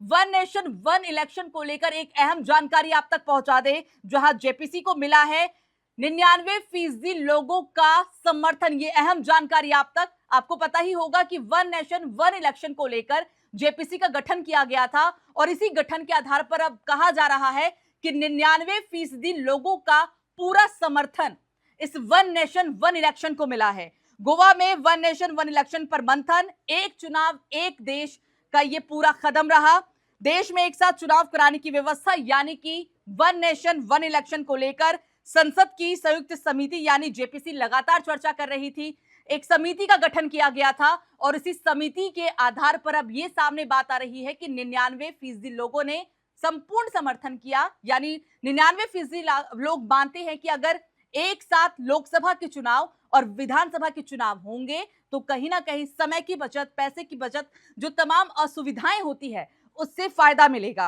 One nation one election को लेकर एक अहम जानकारी आप तक पहुंचा दे, जहां जेपीसी को मिला है 99% लोगों का समर्थन। ये अहम जानकारी आप तक, आपको पता ही होगा कि वन नेशन वन इलेक्शन को लेकर जेपीसी का गठन किया गया था और इसी गठन के आधार पर अब कहा जा रहा है कि 99% लोगों का पूरा समर्थन इस वन नेशन वन इलेक्शन को मिला है। गोवा में वन नेशन वन इलेक्शन पर मंथन, एक चुनाव एक देश का ये पूरा कदम रहा। देश में एक साथ चुनाव कराने की व्यवस्था यानी कि वन नेशन वन इलेक्शन को लेकर संसद की संयुक्त समिति यानी जेपीसी लगातार चर्चा कर रही थी। एक समिति का गठन किया गया था और इसी समिति के आधार पर अब यह सामने बात आ रही है कि 99% लोगों ने संपूर्ण समर्थन किया, यानी 99% लोग मानते हैं कि अगर एक साथ लोकसभा के चुनाव और विधानसभा के चुनाव होंगे तो कहीं ना कहीं समय की बचत, पैसे की बचत, जो तमाम असुविधाएं होती है उससे फायदा मिलेगा।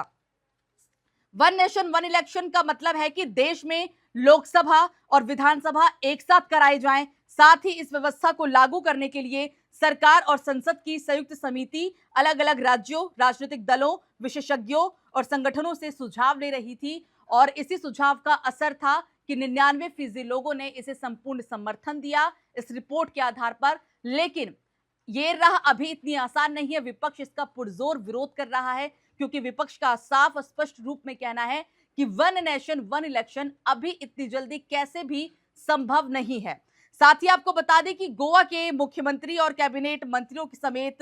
वन नेशन वन इलेक्शन का मतलब है कि देश में लोकसभा और विधानसभा एक साथ कराए जाएं। साथ ही इस व्यवस्था को लागू करने के लिए सरकार और संसद की संयुक्त समिति अलग अलग राज्यों, राजनीतिक दलों, विशेषज्ञों और संगठनों से सुझाव ले रही थी और इसी सुझाव का असर था कि 99% लोगों ने इसे संपूर्ण समर्थन दिया इस रिपोर्ट के आधार पर। लेकिन ये राह अभी इतनी आसान नहीं है। विपक्ष इसका पुरजोर विरोध कर रहा है क्योंकि विपक्ष का साफ और स्पष्ट रूप में कहना है कि वन नेशन वन इलेक्शन अभी इतनी जल्दी कैसे भी संभव नहीं है। साथ ही आपको बता दें कि गोवा के मुख्यमंत्री और कैबिनेट मंत्रियों के समेत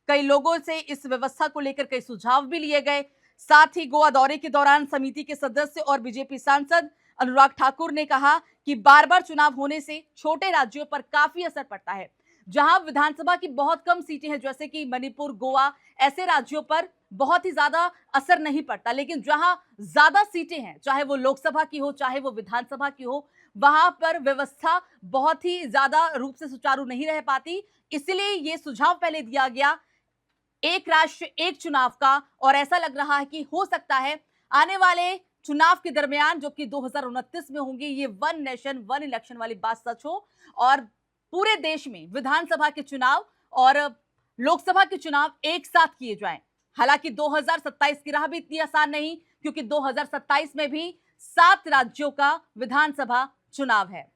कई लोगों से इस व्यवस्था को लेकर कई सुझाव भी लिए गए। साथ ही गोवा दौरे के दौरान समिति के सदस्य और बीजेपी सांसद अनुराग ठाकुर ने कहा कि बार बार चुनाव होने से छोटे राज्यों पर काफी असर पड़ता है। जहां विधानसभा की बहुत कम सीटें हैं जैसे कि मणिपुर, गोवा, ऐसे राज्यों पर बहुत ही ज्यादा असर नहीं पड़ता, लेकिन जहां ज्यादा सीटें हैं, चाहे वो लोकसभा की हो चाहे वो विधानसभा की हो, वहां पर व्यवस्था बहुत ही ज्यादा रूप से सुचारू नहीं रह पाती। इसलिए ये सुझाव पहले दिया गया एक राष्ट्र एक चुनाव का, और ऐसा लग रहा है कि हो सकता है आने वाले चुनाव के दरमियान जो कि 2029 में होंगे, ये वन नेशन वन इलेक्शन वाली बात सच हो और पूरे देश में विधानसभा के चुनाव और लोकसभा के चुनाव एक साथ किए जाएं। हालांकि 2027 की राह भी इतनी आसान नहीं, क्योंकि 2027 में भी 7 राज्यों का विधानसभा चुनाव है।